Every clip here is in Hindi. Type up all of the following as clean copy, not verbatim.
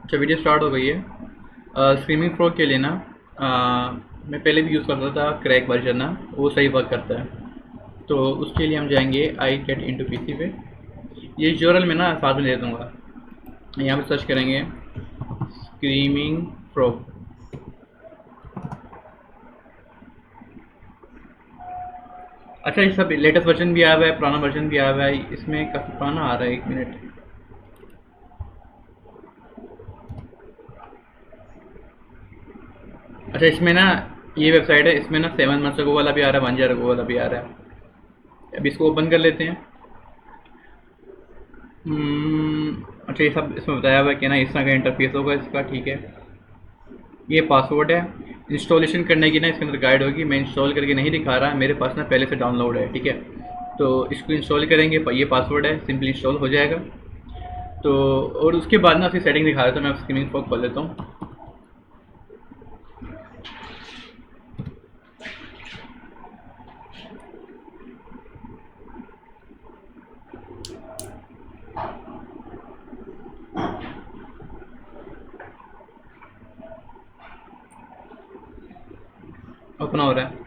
अच्छा, वीडियो स्टार्ट हो गई है। स्क्रीमिंग फ्रॉग के लिए ना, मैं पहले भी यूज़ करता था क्रैक वर्जन ना, वो सही वर्क करता है। तो उसके लिए हम जाएंगे आई गेट इंटू पीसी पे। ये यूआरएल में ना साथ में दे दूँगा। यहाँ पे सर्च करेंगे स्क्रीमिंग फ्रॉग। अच्छा, ये सब लेटेस्ट वर्जन भी आया हुआ है, पुराना वर्जन भी आया हुआ है। इसमें काफ़ी पुराना आ रहा है, 1 मिनट। अच्छा, इसमें ना ये वेबसाइट है, इसमें ना 7 मंथ्स अगो वाला भी आ रहा है, 1 ईयर अगो वाला भी आ रहा है। अब इसको ओपन कर लेते हैं। अच्छा, ये सब इसमें बताया हुआ है कि ना इस तरह का इंटरफेस होगा इसका, ठीक है। ये पासवर्ड है। इंस्टॉलेशन करने की ना इसके अंदर गाइड होगी। मैं इंस्टॉल करके नहीं दिखा रहा, मेरे पास ना पहले से डाउनलोड है, ठीक है। तो इसको इंस्टॉल करेंगे, ये पासवर्ड है, सिंपली इंस्टॉल हो जाएगा। तो और उसके बाद ना उसकी सेटिंग दिखा रहा था, मैं स्क्रीनिंग फॉग खोल लेता हूँ। अपना हो रहा है।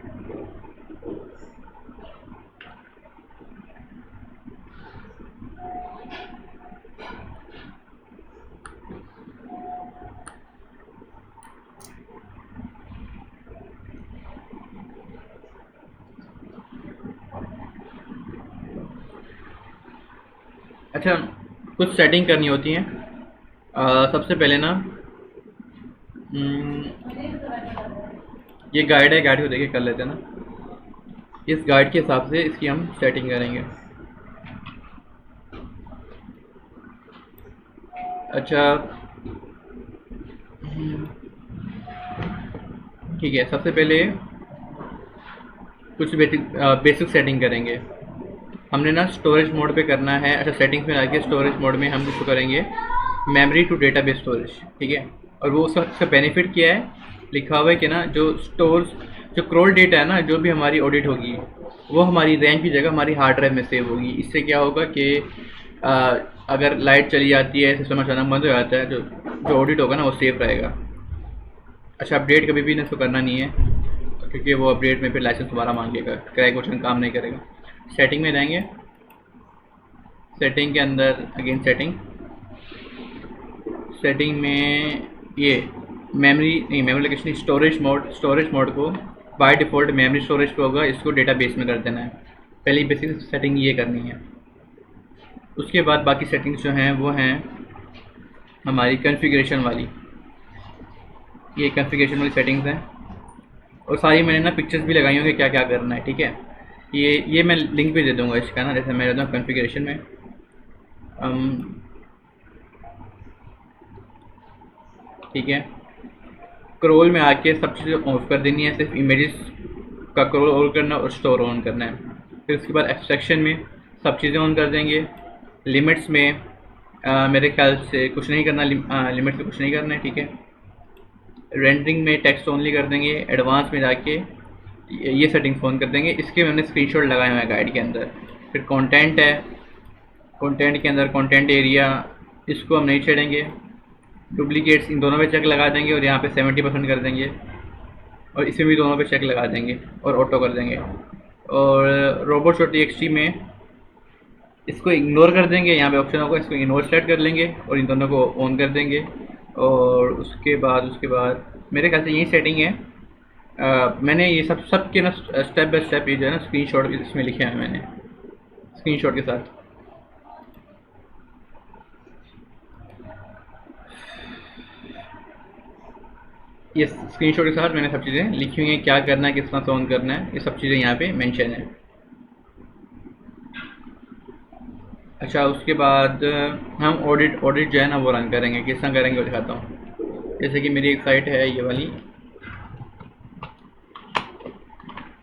अच्छा, कुछ सेटिंग करनी होती हैं। सबसे पहले ना, हम्म, ये गाइड है, गाइड को देखे कर लेते हैं ना। इस गाइड के हिसाब से इसकी हम सेटिंग करेंगे। अच्छा, ठीक है। सबसे पहले कुछ बेसिक सेटिंग करेंगे। हमने ना स्टोरेज मोड पे करना है। अच्छा, सेटिंग्स में आके स्टोरेज मोड में हम इसको करेंगे मेमोरी टू डेटाबेस स्टोरेज, ठीक है। और वो उसका बेनिफिट क्या है, लिखा हुआ है कि ना जो क्रोल डेटा है ना, जो भी हमारी ऑडिट होगी, वो हमारी रैम की जगह हमारी हार्ड ड्राइव में सेव होगी। इससे क्या होगा कि आ, अगर लाइट चली जाती है, सिस्टम अचानक बंद हो जाता है, जो जो ऑडिट होगा ना वो सेफ रहेगा। अच्छा, अपडेट कभी भी ना इसको करना नहीं है, क्योंकि वो अपडेट में फिर लाइसेंस दोबारा मांगेगा, क्रैक वर्जन काम नहीं करेगा। सेटिंग में जाएंगे। सेटिंग के अंदर अगेन सेटिंग में ये मेमोरी नहीं, मेमोरी लोकेशन, स्टोरेज मोड को बाय डिफ़ॉल्ट मेमोरी स्टोरेज पे होगा, इसको डेटाबेस में कर देना है। पहली बेसिक सेटिंग ये करनी है। उसके बाद बाकी सेटिंग्स जो हैं वो हैं हमारी कॉन्फ़िगरेशन वाली। ये कॉन्फ़िगरेशन वाली सेटिंग्स हैं, और सारी मैंने ना पिक्चर्स भी लगाई होंगी क्या क्या करना है, ठीक है। ये मैं लिंक भी दे दूँगा इसका ना, जैसे मैं रहता हूँ कॉन्फ़िगरेशन में। ठीक है। क्रोल में आके सब चीज़ें ऑफ कर देनी है, सिर्फ इमेजेस का क्रोल ऑन करना है और स्टोर ऑन करना है। फिर उसके बाद एक्सट्रैक्शन में सब चीज़ें ऑन कर देंगे। लिमिट्स में मेरे ख्याल से कुछ नहीं करना, लिमिट्स में कुछ नहीं करना है, ठीक है। रेंडरिंग में टेक्स्ट ओनली कर देंगे। एडवांस में जाके ये सेटिंग्स ऑन कर देंगे। इसके मैंने स्क्रीनशॉट लगाए हुए हैं गाइड के अंदर। फिर कंटेंट है, कंटेंट के अंदर कंटेंट एरिया, इसको हम नहीं छेड़ेंगे। डुप्लीकेट्स इन दोनों पे चेक लगा देंगे, और यहाँ पे 70% कर देंगे, और इसमें भी दोनों पे चेक लगा देंगे और ऑटो कर देंगे। और रोबोट शॉट टी में इसको इग्नोर कर देंगे, यहाँ पे ऑप्शन होगा, इसको इग्नोर सेलेक्ट कर लेंगे और इन दोनों को ऑन कर देंगे। और उसके बाद मेरे ख्याल से यही सेटिंग है। मैंने ये सब के ना स्टेप बाय स्टेप ये जो है ना स्क्रीनशॉट इसमें लिखे हैं मैंने, स्क्रीनशॉट के साथ। ये स्क्रीनशॉट के साथ मैंने सब चीज़ें लिखी हुई हैं, क्या करना है, किस तरह से ऑन करना है, ये सब चीज़ें यहाँ पे मेंशन है। अच्छा, उसके बाद हम ऑडिट ऑडिट जो है ना वो रन करेंगे। किस तरह करेंगे वो दिखाता हूँ। जैसे कि मेरी एक साइट है ये वाली,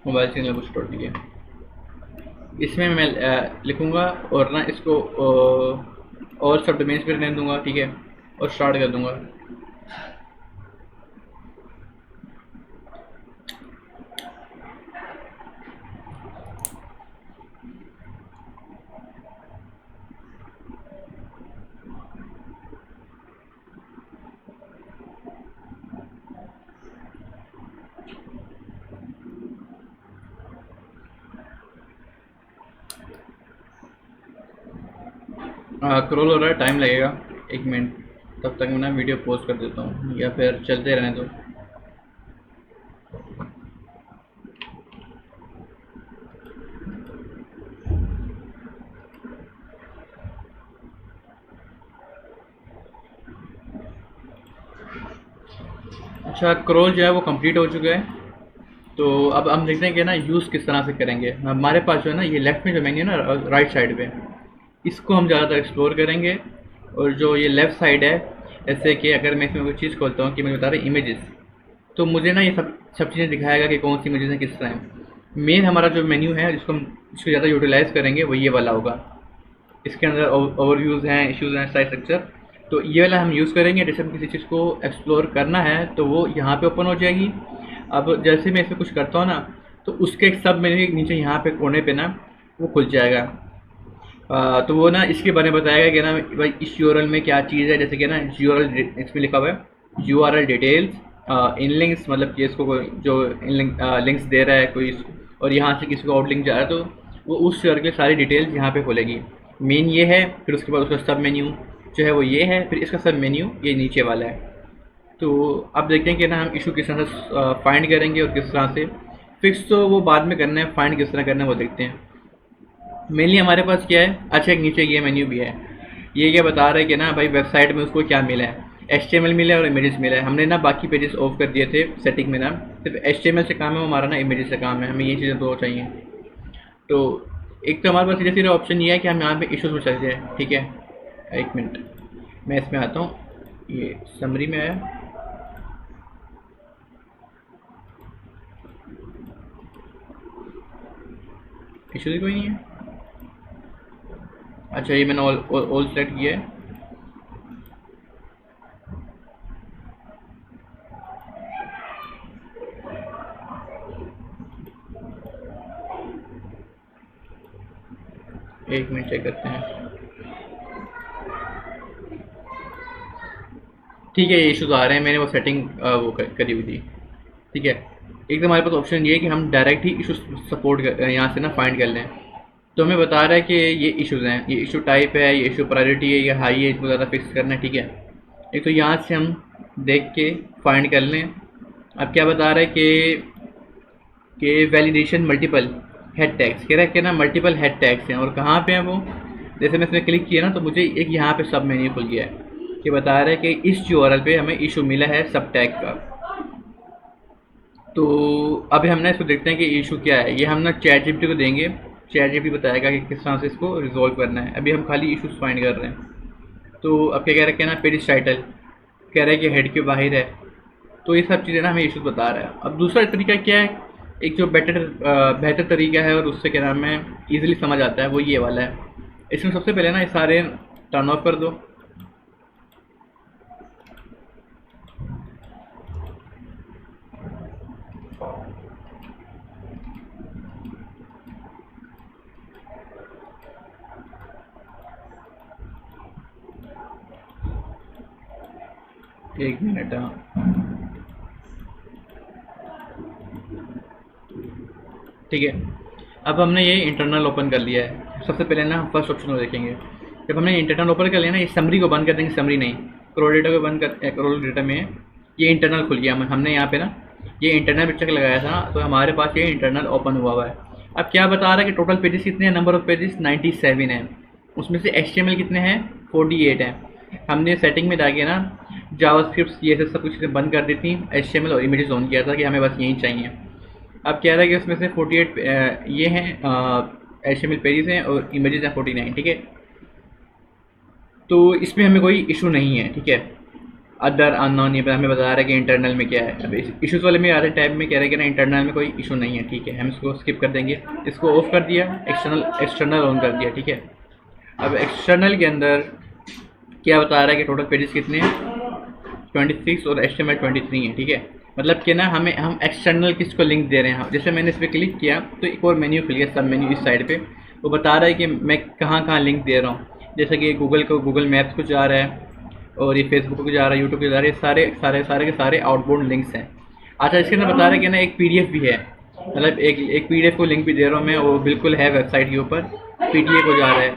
मोबाइल सिग्नल बुक डॉट की है। इसमें मैं लिखूँगा और ना इसको और सब डोमेन्स पे रहने दूंगा, ठीक है। और स्टार्ट कर दूंगा। स्क्रॉल हो रहा है, टाइम लगेगा 1 मिनट, तब तक मैं ना वीडियो पोस्ट कर देता हूँ या फिर चलते रहने दो। अच्छा, स्क्रॉल जो है वो कंप्लीट हो चुका है। तो अब हम देखते हैं कि ना यूज़ किस तरह से करेंगे। हमारे पास जो है ना ये लेफ़्ट में जो मेन्यू है ना राइट साइड पे, इसको हम ज़्यादातर एक्सप्लोर करेंगे। और जो ये लेफ़्ट साइड है, जैसे कि अगर मैं इसमें कोई चीज़ खोलता हूँ कि मुझे बता रहा है इमेजेस, तो मुझे ना ये सब सब चीज़ें दिखाएगा कि कौन सी इमेजेस हैं किस तरह हैं। मेन हमारा जो मेन्यू है जिसको हम इसको ज़्यादा यूटिलाइज़ करेंगे वो ये वाला होगा। इसके अंदर ओवरव्यूज़ हैं, इश्यूज़ हैं, साइज स्ट्रक्चर। तो ये वाला हम यूज़ करेंगे। जैसे हम किसी चीज़ को एक्सप्लोर करना है तो वो यहाँ पे ओपन हो जाएगी। अब जैसे मैं इसमें कुछ करता हूँ ना, तो उसके एक सब मेन्यू के नीचे यहाँ पे कोने पे ना वो खुल जाएगा। तो वो ना इसके बारे में बताएगा कि ना भाई इस यूआरएल में क्या चीज़ है। जैसे कि ना यूआरएल इसमें लिखा हुआ है यूआरएल डिटेल्स इन लिंक्स, मतलब कि इसको जो लिंक्स दे रहा है कोई, और यहाँ से किसी को आउट लिंक जा रहा है तो वो उस यूआरएल की सारी डिटेल्स यहाँ पे खोलेगी। मेन ये है, फिर उसके बाद उसका सब मेन्यू जो है वो ये है, फिर इसका सब मेन्यू ये नीचे वाला है। तो अब देखते हैं कि ना हम इशू किस तरह से फाइंड करेंगे और किस तरह से फिक्स, तो वो बाद में करना है, फाइंड किस तरह करना है वो देखते हैं। मेनली हमारे पास क्या है, अच्छा एक नीचे ये मेन्यू भी है। ये क्या बता रहा है कि ना भाई वेबसाइट में उसको क्या मिला है, HTML मिला है और इमेजेस मिला है। हमने ना बाकी पेजेस ऑफ कर दिए थे सेटिंग में ना, सिर्फ HTML से काम है, वो हमारा ना इमेजेस से काम है, हमें ये चीज़ें दो चाहिए। तो एक तो हमारे पास सीधे सीधे ऑप्शन ये है कि हम यहाँ पे इशूज़ में चल जाए। ठीक है, 1 मिनट मैं इसमें आता हूँ, ये समरी में आया। इशूज़ कोई नहीं है। अच्छा, ये मैंने ऑल सेलेक्ट किया है। एक मिनट चेक करते हैं। ठीक है, ये इशूज़ आ रहे हैं, मैंने वो सेटिंग वो करी हुई थी। ठीक है, एक तो हमारे पास ऑप्शन ये है कि हम डायरेक्ट ही इशू सपोर्ट यहाँ से ना फाइंड कर लें। तो हमें बता रहा है कि ये इश्यूज़ हैं, ये इशू टाइप है, ये इशू प्रायोरिटी है, ये हाई है, इसको ज़्यादा फिक्स करना है। ठीक है, एक तो यहाँ से हम देख के फाइंड कर लें। अब क्या बता रहा है कि वैलिडेशन मल्टीपल हेड टैग्स, कह रहा है कि ना मल्टीपल हेड टैग्स हैं, और कहाँ पे हैं वो। जैसे मैं इसमें क्लिक किया ना तो मुझे एक यहाँ पे सब मेन्यू खुल गया है कि बता रहा है कि इस यूआरएल पे हमें इशू मिला है सब टैग का। तो अभी हम ना इसको देखते हैं कि इशू क्या है। ये हम ना चैट जीपीटी को देंगे, चैट जीपीटी बताएगा कि किस तरह से इसको रिजॉल्व करना है। अभी हम खाली इशूज़ फाइंड कर रहे हैं। तो अब क्या कह रहा है कि ना पेज टाइटल कह रहा है कि हेड के बाहर है। तो ये सब चीज़ें ना हमें इशूज़ बता रहा है। अब दूसरा तरीका क्या है, एक जो बेहतर तरीका है और उससे क्या नाम है ईजिली समझ आता है, वो ये वाला है। इसमें सबसे पहले ना ये सारे टर्न ऑफ कर दो। एक मिनट, हाँ ठीक है। अब हमने ये इंटरनल ओपन कर लिया है। सबसे पहले ना हम फर्स्ट ऑप्शन को देखेंगे। जब हमने इंटरनल ओपन कर लिया ना, ये समरी को बंद कर देंगे, समरी नहीं, क्रोल डेटा को बंद कर, क्रोल डेटा में ये इंटरनल खुल गया। हमने यहाँ पे ना ये इंटरनल पिक्चर लगाया था, तो हमारे पास ये इंटरनल ओपन हुआ है। अब क्या बता रहा है कि टोटल पेजेस कितने हैं, नंबर ऑफ पेजेस 97 हैं, उसमें से HTML कितने हैं 48 हैं। हमने सेटिंग में जाके ना जावास्क्रिप्ट ये सब कुछ बंद कर दी थी, HTML और इमेजेस ऑन किया था कि हमें बस यही चाहिए। अब कह रहा है कि उसमें से 48 ये हैं HTML पेजेस हैं और इमेजेस हैं 49। ठीक है, तो इसमें हमें कोई इशू नहीं है। ठीक है, अदर अननोन ये हमें बता रहा है कि इंटरनल में क्या है। अब इशूज़ वाले में आधे टाइप में कह रहे हैं कि ना इंटरनल में कोई इशू नहीं है। ठीक है, हम इसको स्किप कर देंगे, इसको ऑफ कर दिया, एक्सटर्नल ऑन कर दिया। ठीक है, अब एक्सटर्नल के अंदर क्या बता रहा है कि टोटल पेजेस कितने हैं 26 और HTML 23 है। ठीक है, मतलब कि ना हम एक्सटर्नल किसको लिंक दे रहे हैं। जैसे मैंने इस पर क्लिक किया तो एक और मेन्यू खुल गया, सब मेन्यू इस साइड पे, वो बता रहा है कि मैं कहाँ कहाँ लिंक दे रहा हूँ। जैसे कि गूगल को गूगल मैप्स को जा रहा है, और ये फेसबुक को जा रहा है, यूट्यूब को जा रहा है, सारे सारे सारे के सारे आउटबाउंड लिंक्स हैं। अच्छा, इसके अंदर बता रहा है कि ना एक PDF भी है, मतलब एक PDF को लिंक भी दे रहा हूँ मैं, वो बिल्कुल है वेबसाइट के ऊपर, PTA को जा रहा है।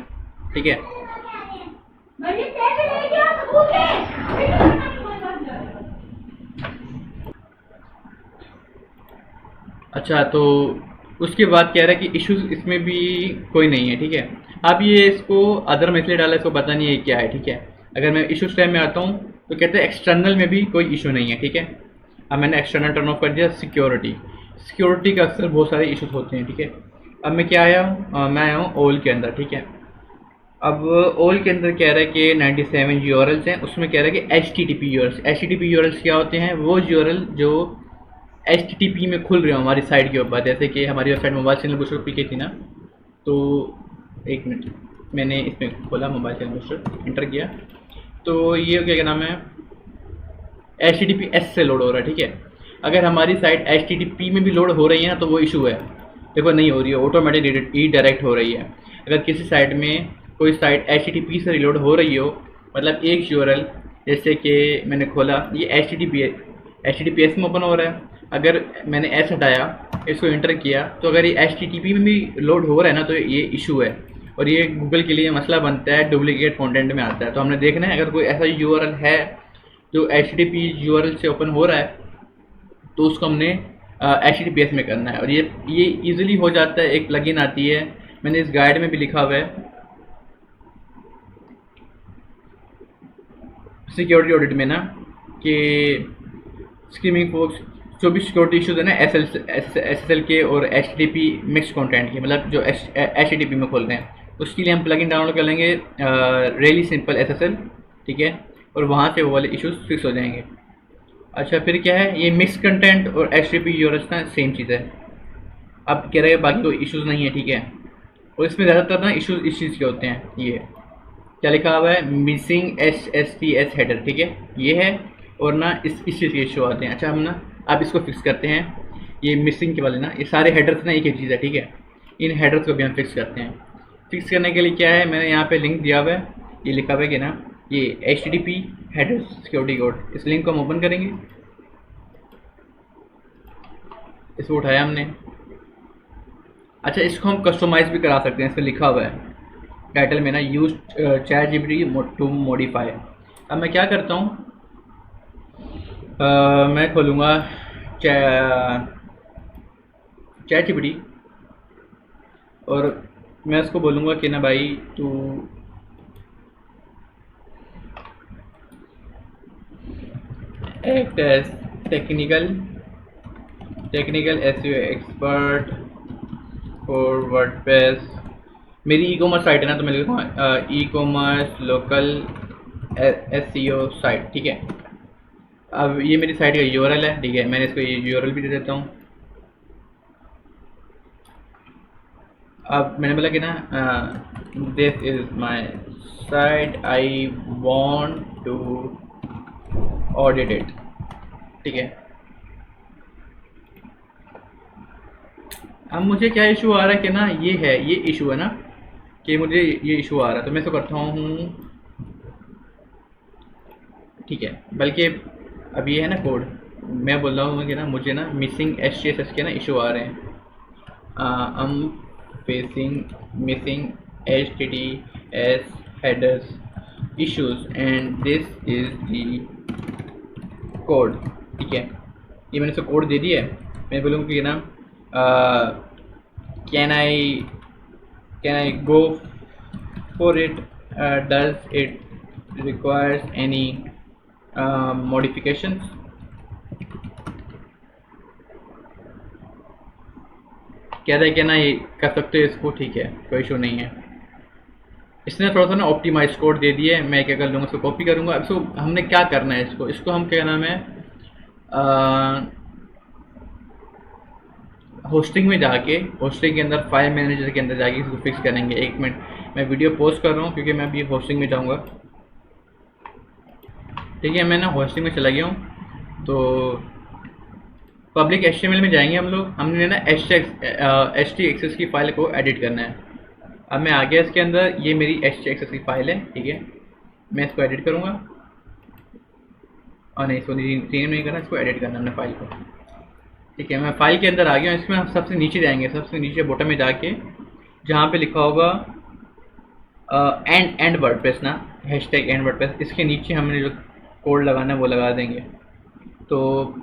ठीक है, अच्छा, तो उसके बाद कह रहा है कि इश्यूज इसमें भी कोई नहीं है, ठीक है। अब ये इसको अदर में इसलिए डाला, इसको पता नहीं है क्या है, ठीक है। अगर मैं इश्यूज टैब में आता हूँ तो कहते हैं एक्सटर्नल में भी कोई इशू नहीं है, ठीक है। अब मैंने एक्सटर्नल टर्न ऑफ कर दिया। सिक्योरिटी, सिक्योरिटी का अक्सर बहुत सारे इश्यूज होते हैं, ठीक है। अब मैं क्या आया हूँ, मैं आया हूँ ओल के अंदर, ठीक है। अब ओल के अंदर कह रहा है कि 97 यूआरएल्स हैं, उसमें कह रहा है कि HTTP यूआरएल्स। HTTP यूआरएल्स क्या होते हैं? वो यूआरएल जो HTTP में खुल रहे हो हमारी साइट के ऊपर, जैसे कि हमारी website mobile channel booster P की थी ना, तो एक मिनट, मैंने इसमें खोला मोबाइल चैनल बूस्टर, इंटर किया, तो ये क्या नाम है, HTTPS से लोड हो रहा है, ठीक है। अगर हमारी साइट HTTP में भी लोड हो रही है ना तो वो इशू है। देखो नहीं हो रही है, ऑटोमेटिक ई डायरेक्ट हो रही है। अगर किसी साइट में कोई साइट HTTP से रिलोड हो रही हो, मतलब एक यूआरएल जैसे कि मैंने खोला, ये HTTPS में ओपन हो रहा है, अगर मैंने S हटाया, इसको इंटर किया, तो अगर ये HTTP में भी लोड हो रहा है ना तो ये इशू है, और ये गूगल के लिए मसला बनता है, डुप्लीकेट कंटेंट में आता है। तो हमने देखना है अगर कोई ऐसा यूआरएल है जो HTTP यूआरएल से ओपन हो रहा है तो उसको हमने HTTPS में करना है, और ये इजीली हो जाता है। एक प्लगइन आती है, मैंने इस गाइड में भी लिखा हुआ है सिक्योरिटी ऑडिट में ना, कि स्कीमिंग फोर्स जो भी सिक्योरिटी इशूज़ है ना SSL के और HTTP मिक्स कंटेंट के, मतलब जो HTTP में खोल रहे हैं, उसके लिए हम प्लगइन डाउनलोड कर लेंगे रियली सिंपल SSL, ठीक है, और वहाँ से वो वाले इश्यूज फिक्स हो जाएंगे। अच्छा, फिर क्या है, ये मिक्स कंटेंट और HTTP यूआरएल्स ना सेम चीज़ है। अब कह रहे हैं बाकी कोई इश्यूज़ नहीं है, ठीक है, और इसमें ज़्यादातर ना इश्यूज इस चीज़ के होते हैं। ये क्या लिखा हुआ है, मिसिंग HSTS हेडर, ठीक है, ये है, और ना इस चीज़ के इशू आते हैं। अच्छा, हम ना अब इसको फिक्स करते हैं, ये मिसिंग के वाले ना, ये सारे हेडर्स ना एक ही चीज़ है, ठीक है, इन हेडर्स को भी हम फिक्स करते हैं। फिक्स करने के लिए क्या है, मैंने यहाँ पे लिंक दिया हुआ है, ये लिखा हुआ है कि ना ये HTTP हेडर सिक्योरिटी कोड, इस लिंक को हम ओपन करेंगे, इसको उठाया हमने। अच्छा, इसको हम कस्टमाइज़ भी करा सकते हैं, इसमें लिखा हुआ है टाइटल में ना, यूज ChatGPT टू मॉडिफाई। अब मैं क्या करता हूँ, मैं खोलूँगा ChatGPT और मैं उसको बोलूँगा कि ना भाई तू act as technical SEO expert for WordPress. मेरी ई कॉमर्स साइट है ना, तो मैं लिखूँगा e commerce local SEO site, ठीक है। अब ये मेरी साइट का यूआरएल है, ठीक है, मैंने इसको ये यूआरएल भी दे देता हूँ। अब मैंने बोला कि ना this is my site, I want to audit it, ठीक है। अब मुझे क्या इशू आ रहा है कि ना, ये इशू है ना कि मुझे ये इशू आ रहा है, तो मैं इसको करता हूँ, ठीक है। बल्कि अब ये है ना कोड, मैं बोल रहा हूँ कि ना मुझे ना मिसिंग HTTPS के ना इशू आ रहे हैं, I'm facing missing HTTPS headers issues and this is the code, ठीक है। ये मैंने इसको कोड दे दिया है, मैं बोलूँगा कि ना can I go for it, does it requires any modifications। कह रहा है कि ना ये कर सकते हो इसको, ठीक है, कोई इशू नहीं है। इसने थोड़ा सा ना ऑप्टिमाइज कोड दे दिए, मैं क्या कर लूँगा, इसको कॉपी करूँगा। अब इसको हमने क्या करना है, इसको हम क्या नाम है, होस्टिंग में जाके, होस्टिंग के अंदर फाइल मैनेजर के अंदर जाके इसको फिक्स करेंगे। एक मिनट, मैं वीडियो पोस्ट कर रहा हूँ क्योंकि मैं अभी होस्टिंग में जाऊँगा, ठीक है। मैं ना होस्टिंग में चला गया हूँ, तो पब्लिक HTML में जाएंगे हम लोग, हमने ना htaccess की फ़ाइल को एडिट करना है। अब मैं आ गया इसके अंदर, ये मेरी htaccess की फ़ाइल है, ठीक है, मैं इसको एडिट करूँगा, और नहीं, इसको रीनेम नहीं करना, इसको एडिट करना हमने फ़ाइल को, ठीक है। मैं फाइल के अंदर आ गया हूँ, इसमें हम सबसे नीचे जाएंगे, सबसे नीचे बॉटम में जाके जहाँ पे लिखा होगा एंड वर्डप्रेस ना, #एंड वर्डप्रेस, इसके नीचे हमने जो कोड लगाना है वो लगा देंगे। तो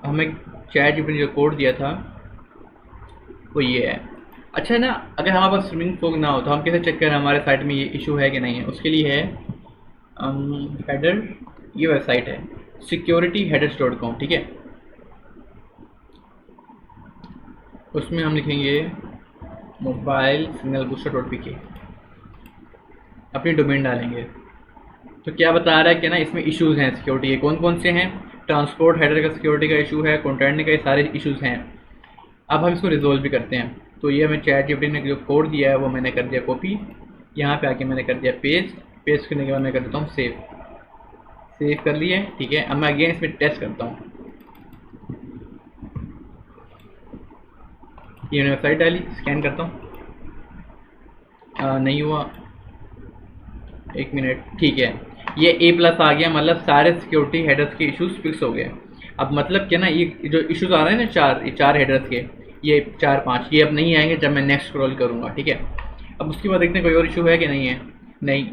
हमें ChatGPT जो कोड दिया था वो ये है। अच्छा ना, अगर हमारे पास स्विमिंग फोक ना हो तो हम कैसे चेक करें हमारे साइट में ये इशू है कि नहीं है? उसके लिए है हेडर, ये वेबसाइट है securityheaders.com, ठीक है। उसमें हम लिखेंगे mobile signal booster dot P के, अपनी डोमेन डालेंगे। तो क्या बता रहा है कि ना इसमें इश्यूज़ हैं सिक्योरिटी के। कौन कौन से हैं? ट्रांसपोर्ट हेडर का सिक्योरिटी का इशू है, कंटेंट का, ये सारे इश्यूज़ हैं। अब हम इसको रिजोल्व भी करते हैं। तो ये हमें ChatGPT ने जो कोड दिया है वो मैंने कर दिया कॉपी, यहाँ पे आके मैंने कर दिया पेस्ट। पेस्ट करने के बाद मैं कर देता हूँ सेव। सेव कर लिए, ठीक है। अब मैं अगेन इसमें टेस्ट करता हूँ। ये मैंने वेबसाइट डाली, स्कैन करता हूँ, नहीं हुआ, 1 मिनट, ठीक है। ये A+ आ गया, मतलब सारे सिक्योरिटी हेडर्स के इश्यूज फिक्स हो गए। अब मतलब क्या ना, ये जो इश्यूज आ रहे हैं ना ये चार हेडर्स के, ये 4-5, ये अब नहीं आएंगे जब मैं नेक्स्ट स्क्रॉल करूँगा, ठीक है। अब उसके बाद देखते हैं कोई और इशू है कि नहीं है। नहीं,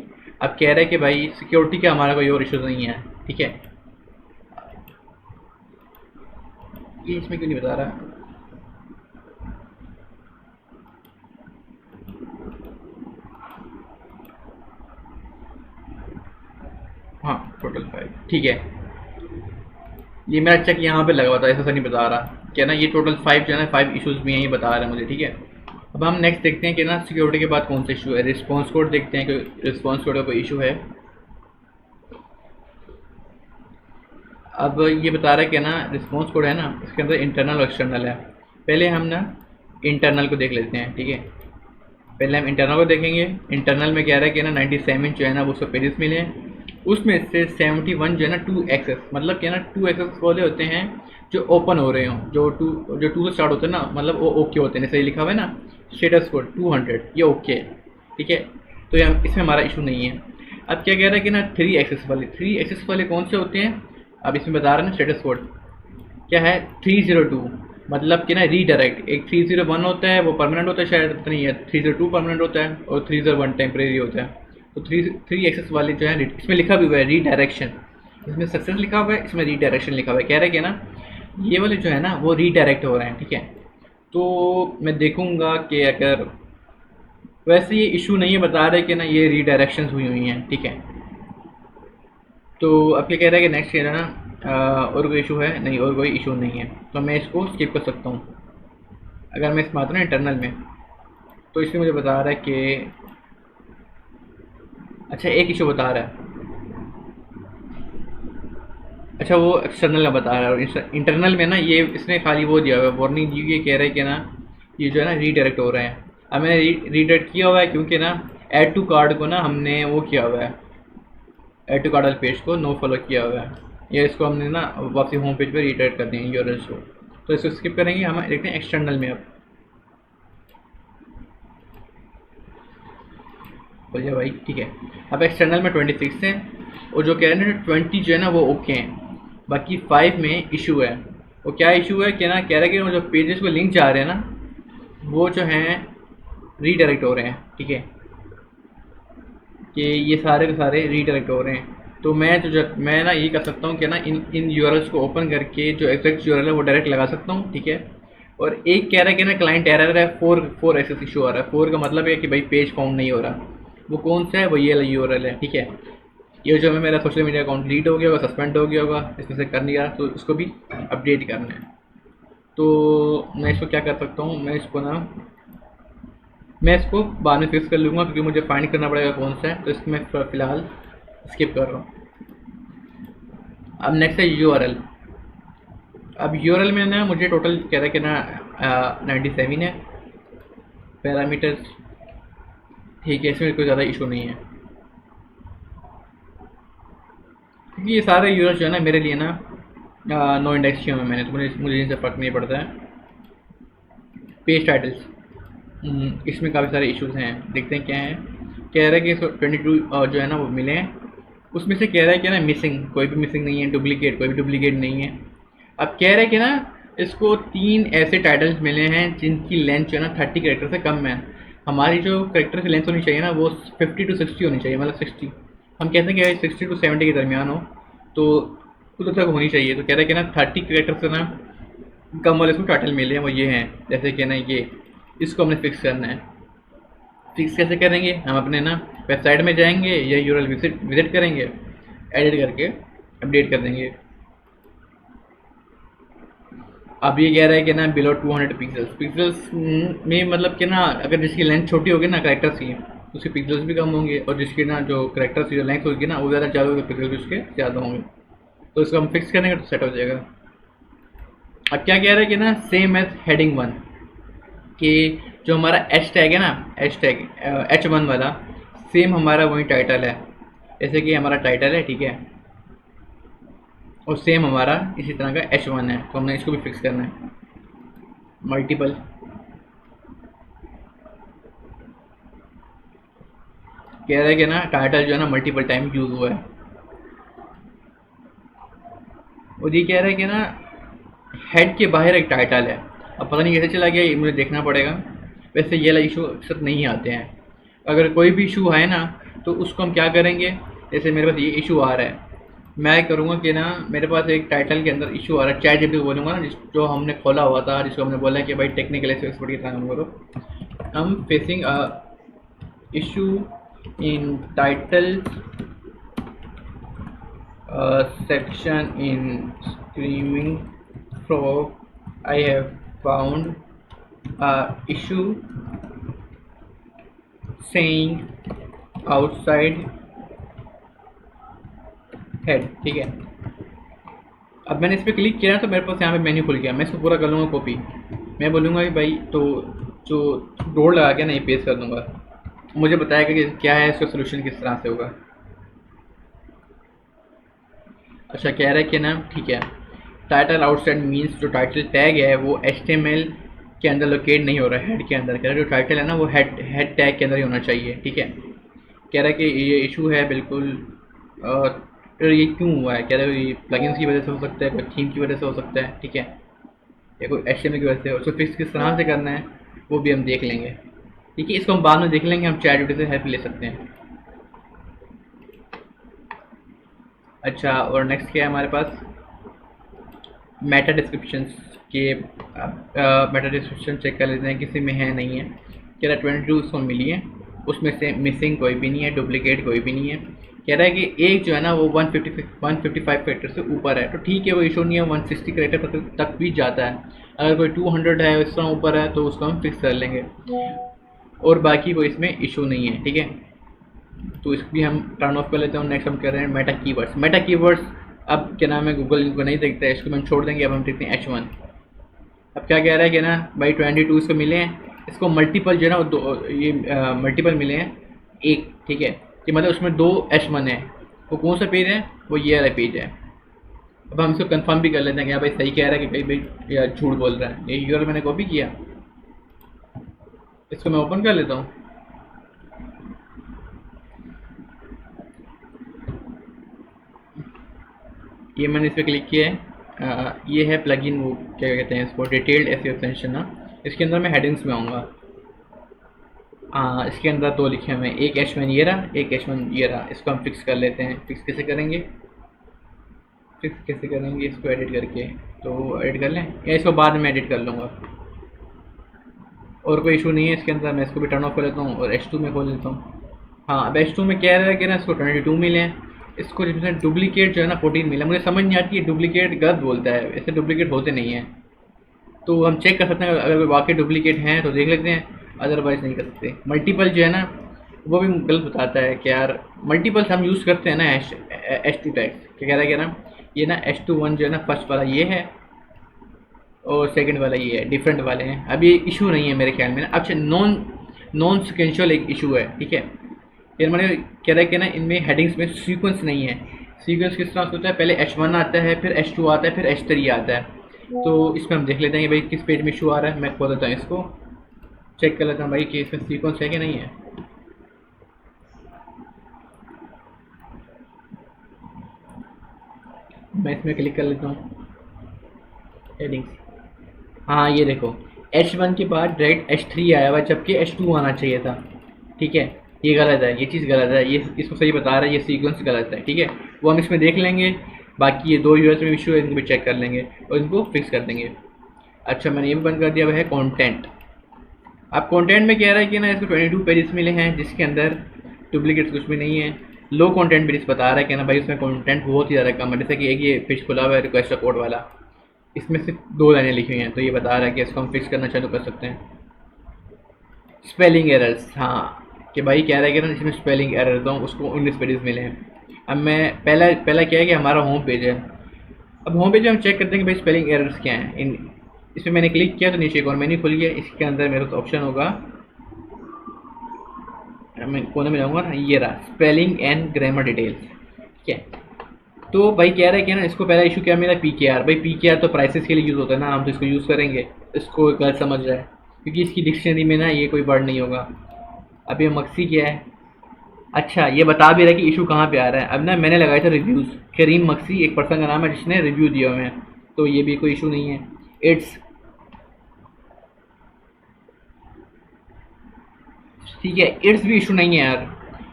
अब कह रहे हैं कि भाई सिक्योरिटी का हमारा कोई और इशू नहीं है, ठीक है। ये इसमें क्यों नहीं बता रहा? हाँ, टोटल 5, ठीक है। ये मेरा चेक यहाँ पे लगा हुआ था, ऐसा नहीं बता रहा क्या ना, ये टोटल 5 जो है ना 5 इश्यूज भी हैं, ये बता रहा है मुझे, ठीक है। अब हम नेक्स्ट देखते हैं कि ना सिक्योरिटी के बाद कौन सा इशू है। रिस्पॉन्स कोड देखते हैं कि रिस्पॉन्स कोड का कोई इशू है। अब ये बता रहा है कि ना रिस्पॉन्स कोड है ना, इसके अंदर इंटरनल और एक्सटर्नल है। पहले हम ना इंटरनल को देख लेते हैं, ठीक है। पहले हम इंटरनल को देखेंगे। इंटरनल में कह रहा है कि ना 97 जो है ना वो 100 पेजेस मिले हैं। उसमें से 71 जो है ना 2 एक्सेस, मतलब क्या ना 2 एक्सेस वाले होते हैं जो ओपन हो रहे हों, जो टू से स्टार्ट होते हैं ना, मतलब वो ओके होते हैं। जैसे लिखा हुआ है ना स्टेटस कोड 200, ये ओके है, ठीक है। तो ये इसमें हमारा इशू नहीं है। अब क्या कह रहा है कि ना 3 एक्सेस वाले कौन से होते हैं? अब इसमें बता रहे हैं ना स्टेटस कोड क्या है, 302, मतलब कि ना रीडायरेक्ट। एक 301 होता है वो परमानेंट होता है शायद, पता नहीं है। 302 परमानेंट होता है और 301 टेम्परेरी होता है। तो थ्री एक्सेस वाले जो है, इसमें लिखा भी हुआ है रीडायरेक्शन, इसमें सक्सेस लिखा हुआ है, इसमें रीडायरेक्शन लिखा हुआ है। कह रहे हैं कि ना ये वाले जो है ना वो रीडायरेक्ट हो रहे हैं, ठीक है। तो मैं देखूंगा कि अगर वैसे ये इशू नहीं है, बता रहे कि ना ये रीडायरेक्शन हुई हैं, ठीक है। तो अब क्या कह रहा है कि नेक्स्ट है ना और कोई इशू है? नहीं, और कोई इशू नहीं है, तो मैं इसको स्किप कर सकता हूँ। अगर मैं इसमें आता ना इंटरनल में, तो इसमें मुझे बता रहा है कि अच्छा एक इशू बता रहा है, अच्छा वो एक्सटर्नल में बता रहा है। और इंटरनल में ना ये इसने खाली वो दिया हुआ है, वार्निंग दी हुई है, कह रहा है कि ना ये जो है ना रीडायरेक्ट हो रहे हैं। अब मैंने रीडायरेक्ट किया हुआ है क्योंकि ना ऐड टू कार्ड को ना हमने वो किया हुआ है, ऐड टू कार्ड वाले पेज को नो फॉलो किया हुआ है, या इसको हमने ना वापसी होम पेज पर रीडायरेक्ट कर देंगे यूआरएल को। तो इसको स्किप करेंगे, हम देखते हैं एक्सटर्नल में। अब बोलिए भाई, ठीक है। अब एक्सटर्नल में 26 है, और जो कह रहे हैं 20 जो है ना वो ओके हैं, बाकी 5 में इशू है। वो क्या इशू है कि ना कह रहा है कि वो जो पेजेस को लिंक जा रहे हैं ना वो जो हैं रीडायरेक्ट हो रहे हैं, ठीक है, कि ये सारे के सारे रीडायरेक्ट हो रहे हैं। तो मैं ना ये कर सकता हूँ कि ना इन यूआरएल्स को ओपन करके जो एग्जैक्ट यूआरएल है वो डायरेक्ट लगा सकता हूँ, ठीक है। और एक कह रहा है कि ना क्लाइंट एरर है, 4 एक्सेस इशू आ रहा है। 4 का मतलब है कि भाई पेज फाउंड नहीं हो रहा। वो कौन सा है? वो ये यूआरएल है, ठीक है। ये जो है मेरा सोशल मीडिया अकाउंट डिलीट हो गया होगा, सस्पेंड हो गया होगा, इसमें से कर नहीं रहा, तो इसको भी अपडेट करना है। तो मैं इसको क्या कर सकता हूँ, मैं इसको बाद में फिक्स कर लूँगा, क्योंकि मुझे फाइंड करना पड़ेगा कौन सा है। तो इसको मैं फ़िलहाल स्किप कर रहा हूँ। अब नेक्स्ट है यूआरएल। अब यूआरएल में ना मुझे टोटल कह रहा है कि ना 97 है पैरामीटर्स, ठीक है। इसमें कोई ज़्यादा इशू नहीं है, क्योंकि ये सारे यूज़र जो है ना मेरे लिए ना नो इंडेक्स किए हुए मैंने, तो मुझे इनसे फ़र्क नहीं पड़ता है। पेज टाइटल्स, इसमें काफ़ी सारे इश्यूज हैं, देखते हैं क्या है। कह रहा है कि इसको 22 जो है ना वो मिले हैं। उसमें से कह रहा है कि ना मिसिंग, कोई भी मिसिंग नहीं है, डुप्लीकेट कोई भी डुप्लीकेट नहीं है। अब कह रहा है कि ना इसको 3 ऐसे टाइटल्स मिले हैं जिनकी लेंथ जो है ना 30 कैरेक्टर से कम है। हमारी जो कैरेक्टर की लेंथ होनी चाहिए ना वो 50 to 60 होनी चाहिए, मतलब 60, हम कहते हैं कि 60 to 70 के दरमियान हो, तो उधर तक होनी चाहिए। तो कह रहा है कि ना 30 कैरेक्टर से ना कम वाले इसको टाइटल मिले हैं, वो ये हैं, जैसे कि ना ये इसको हमने फिक्स करना है। फिक्स कैसे करेंगे, हम अपने ना वेबसाइट में जाएंगे या यूआरएल विजिट करेंगे, एडिट करके अपडेट कर देंगे। अब ये कह रहा है कि ना बिलो 200 पिक्सल्स में मतलब कि ना अगर जिसकी लेंथ छोटी होगी ना करेक्टर्स की, उसके पिक्सल्स भी कम होंगे, और जिसकी ना जो करेक्टर्स की जो लेंथ होगी ना वो ज़्यादा होगी, पिक्सल उसके ज़्यादा होंगे। तो इसको हम फिक्स करेंगे तो सेट हो जाएगा। अब क्या कह रहा है कि ना सेम एज हेडिंग 1, कि जो हमारा एच टैग है ना, एच टैग H1 वाला सेम हमारा वही टाइटल है, जैसे कि हमारा टाइटल है, ठीक है, और सेम हमारा इसी तरह का H1 है, तो हमने इसको भी फिक्स करना है। मल्टीपल कह रहा है कि ना टाइटल जो है ना मल्टीपल टाइम यूज़ हुआ है, और ये कह रहा है कि ना हेड के बाहर एक टाइटल है। अब पता नहीं कैसे चला गया, ये मुझे देखना पड़ेगा। वैसे ये वाला इशू अक्सर नहीं आते हैं। अगर कोई भी इशू है ना तो उसको हम क्या करेंगे, जैसे मेरे पास ये इशू आ रहा है, मैं करूँगा कि ना मेरे पास एक टाइटल के अंदर इशू आ रहा है, चैट जीपीटी को बोलूँगा ना, जो हमने खोला हुआ था, जिसको हमने बोला कि भाई टेक्निकल एक्सपर्ट की तरह काम करो, हम facing issue in title section in Screaming Frog. I have found a issue saying outside head, ठीक है। अब मैंने इस पर क्लिक किया तो मेरे पास यहाँ पे मेन्यू खुल गया। मैं इसको पूरा कर लूँगा कॉपी, मैं बोलूँगा कि भाई तो जो डोर लगा के ना ये पेस्ट कर दूँगा, मुझे बताएगा कि क्या है, इसका सोल्यूशन किस तरह से होगा। अच्छा कह रहा है कि ना ठीक है, टाइटल आउटसाइड मीन्स जो टाइटल टैग है वो HTML के अंदर लोकेट नहीं हो रहा है, हेड के अंदर। कह रहा है जो टाइटल है ना वो हेड टैग के अंदर ही होना चाहिए, ठीक है। कह रहा है कि ये इशू है बिल्कुल, ये क्यों हुआ है, कह रहा है ये प्लगइन्स की वजह से हो सकता है, कोई थीम की वजह से हो सकता है, ठीक है, या कोई HTML की वजह से। उसको फिक्स किस तरह से करना है वो भी हम देख लेंगे, ठीक है। इसको हम बाद में देख लेंगे, हम चैट जीपीटी से हेल्प ले सकते हैं। अच्छा, और नेक्स्ट क्या है हमारे पास, मेटा डिस्क्रिप्शन के मेटा डिस्क्रिप्शन चेक कर लेते हैं किसी में है नहीं है। कह रहा है 22 उसको मिली है, उसमें से मिसिंग कोई भी नहीं है, डुप्लीकेट कोई भी नहीं है। कह रहा है कि एक जो है ना वो 155 कैरेक्टर से ऊपर है, तो ठीक है वो इशू नहीं है, 160 कैरेक्टर तक भी जाता है। अगर कोई 200 है इस तरह ऊपर है तो उसको हम फिक्स कर लेंगे, और बाकी कोई इसमें इशू नहीं है, ठीक है। तो इसको भी हम टर्न ऑफ कर लेते हैं। नेक्स्ट हम कर रहे हैं मेटा कीवर्ड्स। मेटा कीवर्ड्स अब क्या नाम है, गूगल इनको नहीं देखता है, इसको हम छोड़ देंगे। अब हम देखते हैं H1। अब क्या कह रहा है कि ना भाई 22 इसको मिले हैं, इसको मल्टीपल जो है ना दो, ये मल्टीपल मिले हैं एक, ठीक है, कि मतलब उसमें 2 H1 है। वो कौन सा पेज है, वो ये वाला पेज है। अब हम इसको कंफर्म भी कर लेते हैं कि हाँ भाई सही कह रहा है कि भाई यार झूठ बोल रहा है। ये यूआरएल मैंने कॉपी किया, इसको मैं ओपन कर लेता हूँ। ये मैंने इस पर क्लिक किया है। ये है प्लगइन, वो क्या कहते हैं इसको, डिटेल्ड एसईओ एक्सटेंशन ना। इसके अंदर मैं हेडिंग्स में आऊँगा। इसके अंदर 2 लिखे हुए हैं, एक H1 ये रहा, एक H1 ये रहा। इसको हम फिक्स कर लेते हैं। फिक्स कैसे करेंगे, इसको एडिट करके, तो एडिट कर लें या इसको बाद में एडिट कर लूँगा। और कोई इशू नहीं है इसके अंदर। मैं इसको भी टर्न ऑफ कर लेता हूँ और H2 में खोल लेता हूँ। हाँ, अब H2 में कह रहा है कि ना इसको 22 मिले हैं, इसको जिसमें डुप्लीकेट जो है ना 14 मिला। मुझे समझ नहीं आती है, डुप्लीकेट गलत बोलता है, ऐसे डुप्लीकेट होते नहीं हैं। तो हम चेक कर सकते हैं, अगर वाकई डुप्लीकेट हैं तो देख लेते हैं, अदरवाइज़ नहीं कर सकते। मल्टीपल जो है ना वो भी गलत बताता है कि यार मल्टीपल हम यूज़ करते हैं ना H2 टैग। क्या कह रहा है कि ना ये ना H21 जो है ना फर्स्ट वाला ये है और सेकंड वाला ये है, डिफरेंट वाले हैं। अब ये इशू नहीं है मेरे ख्याल में ना। अच्छा, नॉन सिक्वेंशियल एक इशू है, ठीक है। फिर मैंने कह रहा है कि ना इनमें हेडिंग्स में सीक्वेंस नहीं है। सीक्वेंस किस तरह से होता है, पहले H1 आता है, फिर H2 आता है, फिर H3 आता है। तो इसमें हम देख लेते हैं कि भाई किस पेज में इशू आ रहा है। मैं खोल देता हूँ इसको, चेक कर लेता हूँ भाई कि इसमें सीक्वेंस है कि नहीं है। मैं इसमें क्लिक कर लेता हूँ हेडिंग्स। हाँ ये देखो, H1 के बाद डायरेक्ट H3 आया हुआ, जबकि H2 आना चाहिए था, ठीक है। ये गलत है, ये चीज़ गलत है, ये इसको सही बता रहा है, ये सीक्वेंस गलत है, ठीक है। वो हम इसमें देख लेंगे। बाकी ये 2 यूएस में इशू है, इनको भी चेक कर लेंगे और इनको फिक्स कर देंगे। अच्छा, मैंने ये भी बंद कर दिया, वह है कंटेंट। अब कंटेंट में कह रहा है कि ना इसको 22 पेजेस मिले हैं जिसके अंदर डुप्लीकेट्स कुछ भी नहीं है। लो कंटेंट पेजेस बता रहा है कि ना भाई उसमें कंटेंट बहुत ही ज़्यादा कम है, जैसे कि एक ये पेज खुला हुआ है रिक्वेस्ट कोड वाला, इसमें सिर्फ 2 लाइनें लिखी हुई हैं, तो ये बता रहा है कि इसको हम फिक्स करना चालू कर सकते हैं। स्पेलिंग एरर्स, हाँ कि भाई कह रहा है कि ना इसमें स्पेलिंग एरर्स तो उसको 19 पेजेस मिले हैं। अब मैं पहला पहला क्या है कि हमारा होम पेज है। अब होम पेज में हम चेक करते हैं कि भाई स्पेलिंग एरर्स क्या हैं। इसमें मैंने क्लिक किया तो नीचे एक और मेन्यू खुल गया, इसके अंदर मेरे पास ऑप्शन होगा, मैं कोने में जाऊँगा ना, ये रहा स्पेलिंग एंड ग्रामर डिटेल्स। ठीक है, तो भाई कह रहा है कि ना इसको पहला इशू क्या मिला, PKR। भाई PKR तो प्राइसेस के लिए यूज़ होता है ना, हम तो इसको यूज़ करेंगे, इसको गलत समझ रहा है क्योंकि इसकी डिक्शनरी में ना ये कोई वर्ड नहीं होगा। अब ये मक्सी क्या है, अच्छा ये बता भी रहा है कि इशू कहाँ पे आ रहा है। अब ना मैंने लगाया था रिव्यूज़, करीम मक्सी एक पर्सन का नाम है जिसने रिव्यू दिए हुए हैं, तो ये भी कोई इशू नहीं है। इट्स ठीक है, इट्स भी इशू नहीं है यार,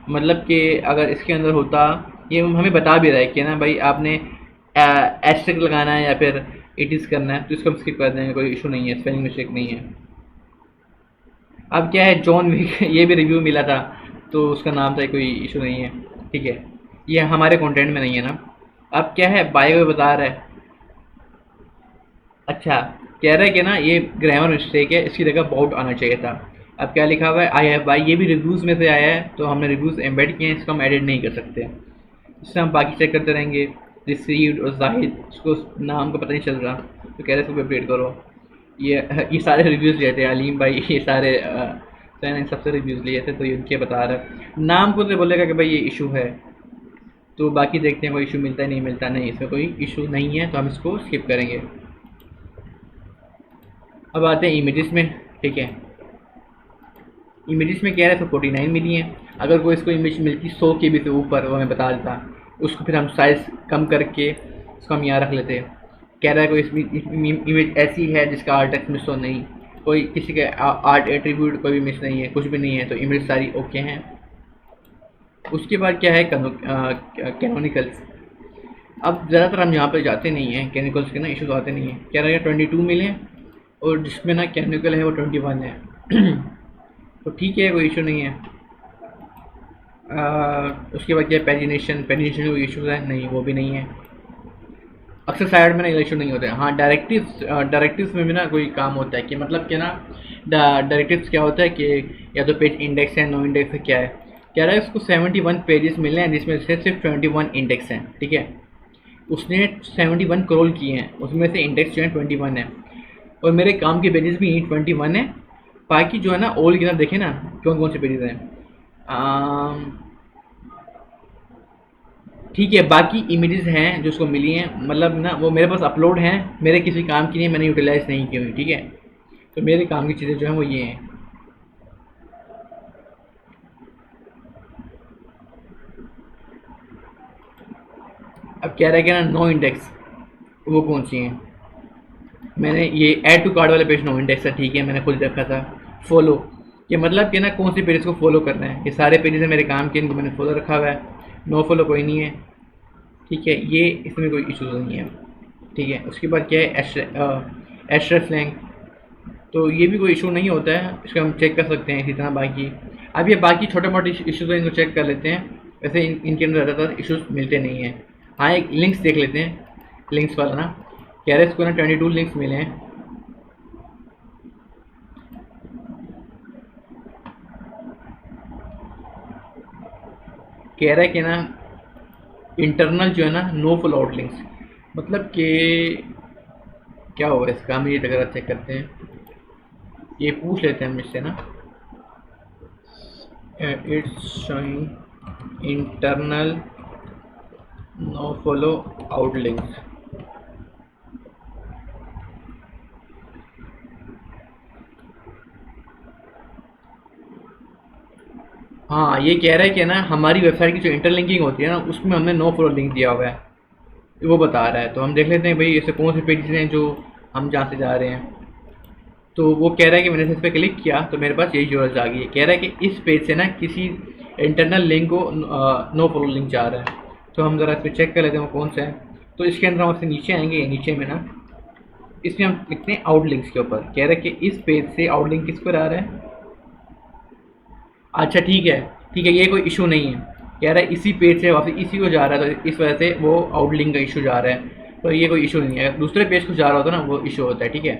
मतलब कि अगर इसके अंदर होता, ये हमें बता भी रहा है कि ना भाई आपने एस्टेरिक लगाना है या फिर इट इज़ करना है, तो इसको हम स्किप कर देंगे, कोई इशू नहीं है, स्पेलिंग मिस्टेक नहीं है। अब क्या है, जॉन विक ये भी रिव्यू मिला था तो उसका नाम था, कोई इशू नहीं है। ठीक है, ये हमारे कंटेंट में नहीं है ना। अब क्या है, बायो बता रहा है, अच्छा कह रहा है कि ना ये ग्रामर मिस्टेक है, इसकी जगह बाउट आना चाहिए था। अब क्या लिखा हुआ है, आई हैव बाई, ये भी रिव्यूज़ में से आया है तो हमने रिव्यूज़ एम्बेड किए हैं, इसको हम एडिट नहीं कर सकते। इससे हम बाकी चेक करते रहेंगे। रिसीव्ड और जाहिद, उसको नाम का पता नहीं चल रहा, तो कह रहे इसको अपडेट करो। ये सारे रिव्यूज़ लिए थे अलीम भाई, ये सारे इन सबसे रिव्यूज़ लिए थे, तो ये उनके बता रहा है। नाम को तो बोलेगा कि भाई ये इशू है, तो बाकी देखते हैं कोई इशू मिलता है नहीं मिलता। नहीं, इसमें कोई इशू नहीं है तो हम इसको स्किप करेंगे। अब आते हैं इमेजेस में। ठीक है, इमेजेस में कह रहा है तो 49 मिली हैं। अगर कोई इसको इमेज मिलती 100 KB से ऊपर, वो हमें बता देता, उसको फिर हम साइज़ कम करके उसको हम यहाँ रख लेते। कह रहा है कोई इमेज ऐसी है जिसका आर्ट टेक्स्ट मिस हो, नहीं कोई किसी के आर्ट एट्रीब्यूट कोई भी मिस नहीं है, कुछ भी नहीं है, तो इमेज सारी ओके हैं। उसके बाद क्या है, कैनोनिकल्स। अब ज़्यादातर हम यहाँ पर जाते नहीं हैं, कैनोनिकल्स के ना इशूज़ आते नहीं हैं। कह रहा है 22 मिले और जिसमें ना कैनोनिकल है वो 21 है तो ठीक है, कोई इशू नहीं है। उसके बाद क्या, पेजिनेशन कोई इशू है नहीं, वो भी नहीं है। अक्सर साइड में ना इशू नहीं होते हैं। हाँ, डायरेक्टिव्स में भी ना कोई काम होता है कि मतलब कि ना डायरेक्टिव्स क्या होता है कि या तो पेज इंडेक्स है, नो इंडेक्स है, क्या है। कह रहा है उसको 71 पेजेस मिले हैं जिसमें से सिर्फ 21 इंडेक्स हैं। ठीक है, उसने 71 क्रॉल किए हैं, उसमें से इंडेक्स जो है 21 है, और मेरे काम के पेजेस भी 21 है। बाकी जो है ना ओल्ड की तरफ देखें ना कौन कौन से पेजेस हैं। ठीक है, बाकी इमेजेस हैं जो उसको मिली हैं, मतलब ना वो मेरे पास अपलोड हैं, मेरे किसी काम की नहीं, मैंने यूटिलाइज नहीं की हुई। ठीक है, तो मेरे काम की चीज़ें जो हैं वो ये हैं। अब कह रहा है कि ना नो इंडेक्स, वो कौन सी हैं। मैंने ये ऐड टू कार्ड वाले पेज नो इंडेक्स है, ठीक है, मैंने खुद रखा था। फॉलो, ये मतलब कि ना कौन से पेजेस को फॉलो करना है, ये सारे पेजेस हैं मेरे काम के, इनको मैंने फॉलो रखा हुआ है। नो फॉलो कोई नहीं है। ठीक है, ये इसमें कोई इशू नहीं है। ठीक है, उसके बाद क्या है, एस्ट्रा स्लैंग, तो ये भी कोई इशू नहीं होता है, इसको हम चेक कर सकते हैं इसी तरह। बाकी अब ये बाकी छोटे मोटे इशूज़ हैं, इनको चेक कर लेते हैं। वैसे इनके अंदर ज़्यादातर इशूज़ मिलते नहीं हैं। हाँ, एक लिंक्स देख लेते हैं, लिंक्स वाला ना कह रहे इसको ना 22 लिंक्स मिले हैं। कह रहा है कि ना इंटरनल जो है ना नो फॉल आउट लिंक्स, मतलब कि क्या होगा इसका, हम ये अगर चेक करते हैं, ये पूछ लेते हैं हम इससे ना। It's showing internal no follow out links. हाँ, ये कह रहा है कि ना हमारी वेबसाइट की जो इंटरलिंकिंग होती है ना उसमें हमने नो फॉलो लिंक दिया हुआ है, वो बता रहा है। तो हम देख लेते हैं भाई ऐसे कौन से पेजेस हैं जो हम जहाँ से जा रहे हैं। तो वो कह रहा है कि मैंने इस पर क्लिक किया तो मेरे पास यही यूआरएल आ गई है। कह रहा है कि इस पेज से ना किसी इंटरनल लिंक को नो फॉलो लिंक जा रहा है। तो हम ज़रा इस पर चेक कर लेते हैं वो कौन सा है। तो इसके अंदर हम आपसे नीचे आएंगे, नीचे में ना इसमें हम लिखते हैं आउट लिंक्स के ऊपर। कह रहा है कि इस पेज से आउट लिंक किस पर आ रहा है, अच्छा ठीक है, ये कोई इशू नहीं है, कह रहा है इसी पेज से वापस इसी को जा रहा है, तो इस वजह से वो आउटलिंक का इशू जा रहा है, तो ये कोई इशू नहीं है। अगर दूसरे पेज को जा रहा होता ना वो इशू होता है, ठीक है।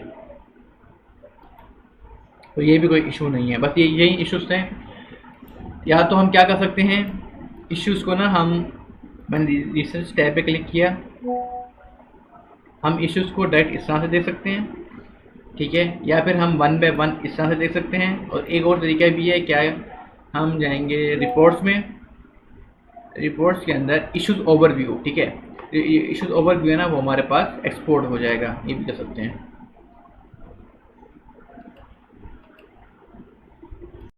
तो ये भी कोई इशू नहीं है, बस ये यही इश्यूज थे। या तो हम क्या कर सकते हैं, इश्यूज को ना हम, मैंने रिसर्च टैब पे क्लिक किया, हम इश्यूज को डायरेक्ट इस तरह से देख सकते हैं, ठीक है। या फिर हम वन बाय वन इस तरह से देख सकते हैं। और एक और तरीका भी है, क्या है, हम जाएंगे रिपोर्ट्स में, रिपोर्ट्स के अंदर इश्यूज ओवरव्यू, ठीक है, इश्यूज ओवरव्यू है ना वो हमारे पास एक्सपोर्ट हो जाएगा, ये भी कर सकते हैं।